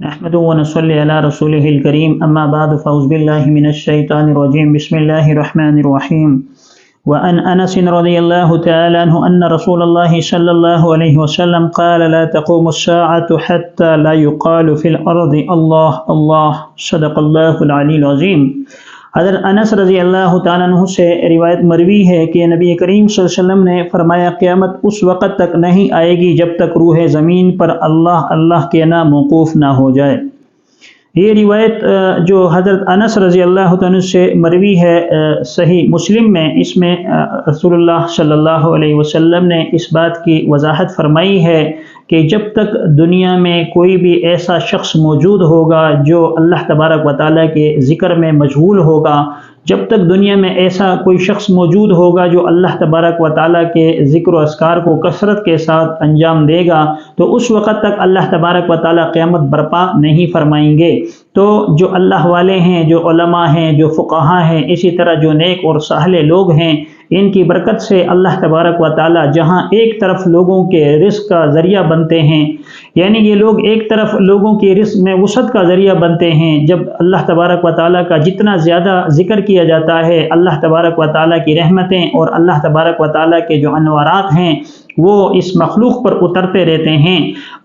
نحمد ونصلي على رسوله الكريم اما بعد فاعوذ بالله من الشيطان الرجيم بسم الله الرحمن الرحيم وعن انس رضي الله تعالى عنه ان رسول الله صلى الله عليه وسلم قال لا تقوم الساعة حتى لا يقال في الارض الله الله صدق الله العلي العظيم۔ حضرت انس رضی اللہ تعالیٰ عنہ سے روایت مروی ہے کہ نبی کریم صلی اللہ علیہ وسلم نے فرمایا قیامت اس وقت تک نہیں آئے گی جب تک روح زمین پر اللہ اللہ کہنا موقوف نہ ہو جائے۔ یہ روایت جو حضرت انس رضی اللہ عنہ سے مروی ہے صحیح مسلم میں، اس میں رسول اللہ صلی اللہ علیہ وسلم نے اس بات کی وضاحت فرمائی ہے کہ جب تک دنیا میں کوئی بھی ایسا شخص موجود ہوگا جو اللہ تبارک و تعالیٰ کے ذکر میں مشغول ہوگا، جب تک دنیا میں ایسا کوئی شخص موجود ہوگا جو اللہ تبارک و تعالیٰ کے ذکر و اذکار کو کثرت کے ساتھ انجام دے گا، تو اس وقت تک اللہ تبارک و تعالیٰ قیامت برپا نہیں فرمائیں گے۔ تو جو اللہ والے ہیں، جو علماء ہیں، جو فقہاء ہیں، اسی طرح جو نیک اور صالح لوگ ہیں، ان کی برکت سے اللہ تبارک و تعالیٰ جہاں ایک طرف لوگوں کے رزق کا ذریعہ بنتے ہیں، یعنی یہ لوگ ایک طرف لوگوں کے رزق میں وسعت کا ذریعہ بنتے ہیں، جب اللہ تبارک و تعالیٰ کا جتنا زیادہ ذکر کیا جاتا ہے، اللہ تبارک و تعالیٰ کی رحمتیں اور اللہ تبارک و تعالیٰ کے جو انوارات ہیں وہ اس مخلوق پر اترتے رہتے ہیں،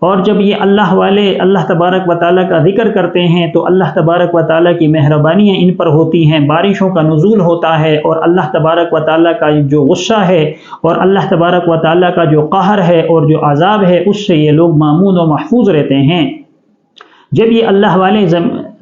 اور جب یہ اللہ والے اللہ تبارک و تعالیٰ کا ذکر کرتے ہیں تو اللہ تبارک و تعالیٰ کی مہربانیاں ان پر ہوتی ہیں، بارشوں کا نزول ہوتا ہے، اور اللہ تبارک و تعالیٰ کا جو غصہ ہے اور اللہ تبارک و تعالیٰ کا جو قہر ہے اور جو عذاب ہے اس سے یہ لوگ مامون و محفوظ رہتے ہیں۔ جب یہ اللہ والے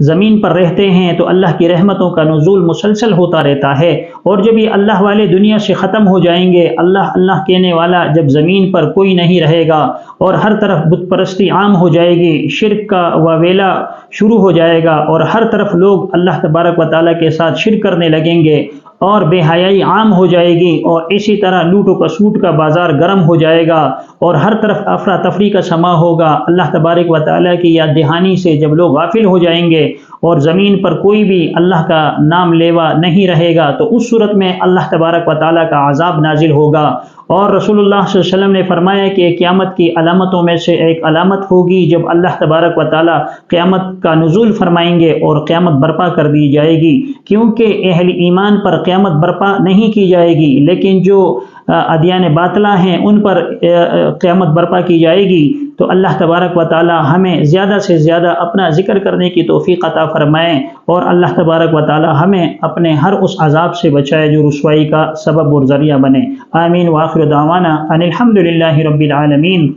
زمین پر رہتے ہیں تو اللہ کی رحمتوں کا نزول مسلسل ہوتا رہتا ہے، اور جب یہ اللہ والے دنیا سے ختم ہو جائیں گے، اللہ اللہ کہنے والا جب زمین پر کوئی نہیں رہے گا اور ہر طرف بت پرستی عام ہو جائے گی، شرک کا واویلا شروع ہو جائے گا، اور ہر طرف لوگ اللہ تبارک و تعالیٰ کے ساتھ شرک کرنے لگیں گے، اور بے حیائی عام ہو جائے گی، اور اسی طرح لوٹ و کسوٹ کا بازار گرم ہو جائے گا، اور ہر طرف افراتفری کا سما ہوگا۔ اللہ تبارک و تعالیٰ کی یاد دہانی سے جب لوگ غافل ہو جائیں گے اور زمین پر کوئی بھی اللہ کا نام لیوا نہیں رہے گا، تو اس صورت میں اللہ تبارک و تعالیٰ کا عذاب نازل ہوگا۔ اور رسول اللہ صلی اللہ علیہ وسلم نے فرمایا کہ قیامت کی علامتوں میں سے ایک علامت ہوگی جب اللہ تبارک و تعالیٰ قیامت کا نزول فرمائیں گے اور قیامت برپا کر دی جائے گی، کیونکہ اہل ایمان پر قیامت برپا نہیں کی جائے گی، لیکن جو ادیان باطلہ ہیں ان پر قیامت برپا کی جائے گی۔ تو اللہ تبارک و تعالی ہمیں زیادہ سے زیادہ اپنا ذکر کرنے کی توفیق عطا فرمائیں، اور اللہ تبارک و تعالی ہمیں اپنے ہر اس عذاب سے بچائے جو رسوائی کا سبب اور ذریعہ بنے۔ آمین۔ وآخر دعوانا ان الحمد للہ رب العالمین۔